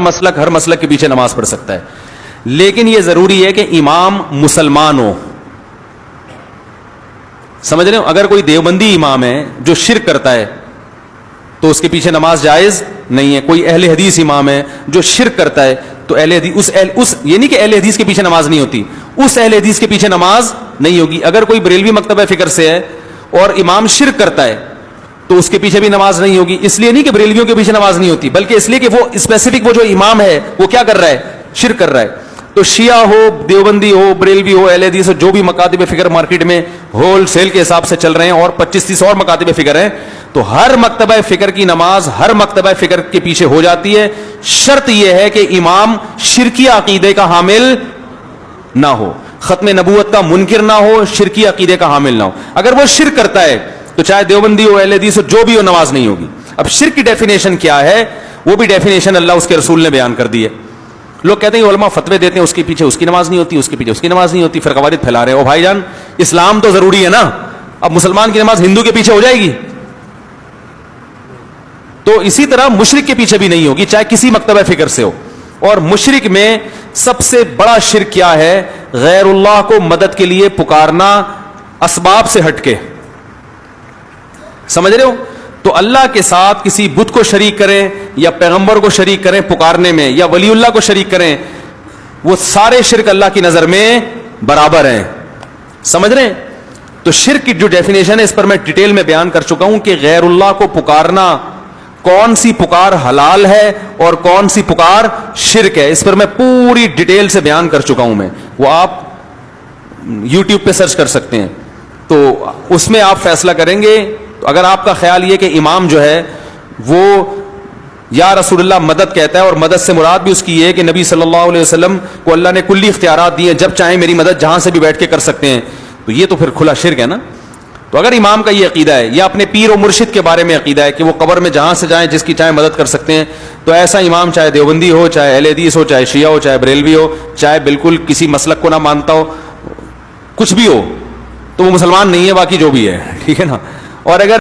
مسلک ہر مسلک کے پیچھے نماز پڑھ سکتا ہے, لیکن یہ ضروری ہے کہ امام مسلمان ہو. سمجھ رہے ہو؟ اگر کوئی دیوبندی امام ہے جو شرک کرتا ہے تو اس کے پیچھے نماز جائز نہیں ہے. کوئی اہل حدیث امام ہے جو شرک کرتا ہے تو اہل حدیث یہ نہیں کہ اہل حدیث کے پیچھے نماز نہیں ہوتی, اس اہل حدیث کے پیچھے نماز نہیں ہوگی. اگر کوئی بریلوی مکتبہ فکر سے ہے اور امام شرک کرتا ہے تو اس کے پیچھے بھی نماز نہیں ہوگی. اس لیے نہیں کہ بریلویوں کے پیچھے نماز نہیں ہوتی, بلکہ اس لیے کہ وہ اسپیسیفک وہ جو امام ہے وہ کیا کر رہا ہے, شرک کر رہا ہے. تو شیعہ ہو, دیوبندی ہو, بریلوی ہو, اہل حدیث ہو, جو بھی مکاتب فکر مارکیٹ میں ہول سیل کے حساب سے چل رہے ہیں, اور 25-30 اور مکاتب فکر ہیں, تو ہر مکتبہ فکر کی نماز ہر مکتبہ فکر کے پیچھے ہو جاتی ہے. شرط یہ ہے کہ امام شرکی عقیدے کا حامل نہ ہو, ختم نبوت کا منکر نہ ہو, شرکی عقیدے کا حامل نہ ہو. اگر وہ شرک کرتا ہے تو چاہے دیوبندی ہو, اہل حدیث ہو, جو بھی ہو, نماز نہیں ہوگی. اب شرک کی ڈیفینیشن کیا ہے, وہ بھی ڈیفینیشن اللہ اس کے رسول نے بیان کر دی ہے. لوگ کہتے ہیں علماء فتوے دیتے ہیں اس کے پیچھے اس کی نماز نہیں ہوتی, اس کے پیچھے اس کی نماز نہیں ہوتی, فرقوارید پھیلا رہے ہیں. او بھائی جان, اسلام تو ضروری ہے نا. اب مسلمان کی نماز ہندو کے پیچھے ہو جائے گی؟ تو اسی طرح مشرک کے پیچھے بھی نہیں ہوگی, چاہے کسی مکتبہ فکر سے ہو. اور مشرک میں سب سے بڑا شرک کیا ہے؟ غیر اللہ کو مدد کے لیے پکارنا اسباب سے ہٹ کے. سمجھ رہے ہو؟ تو اللہ کے ساتھ کسی بت کو شریک کریں یا پیغمبر کو شریک کریں پکارنے میں, یا ولی اللہ کو شریک کریں, وہ سارے شرک اللہ کی نظر میں برابر ہیں. سمجھ رہے ہیں؟ تو شرک کی جو ڈیفینیشن ہے اس پر میں ڈیٹیل میں بیان کر چکا ہوں کہ غیر اللہ کو پکارنا, کون سی پکار حلال ہے اور کون سی پکار شرک ہے, اس پر میں پوری ڈیٹیل سے بیان کر چکا ہوں. میں وہ آپ یوٹیوب پہ سرچ کر سکتے ہیں, تو اس میں آپ فیصلہ کریں گے. تو اگر آپ کا خیال یہ کہ امام جو ہے وہ یا رسول اللہ مدد کہتا ہے, اور مدد سے مراد بھی اس کی یہ ہے کہ نبی صلی اللہ علیہ وسلم کو اللہ نے کلی اختیارات دیے, جب چاہیں میری مدد جہاں سے بھی بیٹھ کے کر سکتے ہیں, تو یہ تو پھر کھلا شرک ہے نا. تو اگر امام کا یہ عقیدہ ہے, یا اپنے پیر و مرشد کے بارے میں عقیدہ ہے کہ وہ قبر میں جہاں سے جائیں جس کی چاہے مدد کر سکتے ہیں, تو ایسا امام چاہے دیوبندی ہو, چاہے اہل حدیث ہو, چاہے شیعہ ہو, چاہے بریلوی ہو, چاہے بالکل کسی مسلک کو نہ مانتا ہو, کچھ بھی ہو, تو وہ مسلمان نہیں ہے, باقی جو بھی ہے, ٹھیک ہے نا. اور اگر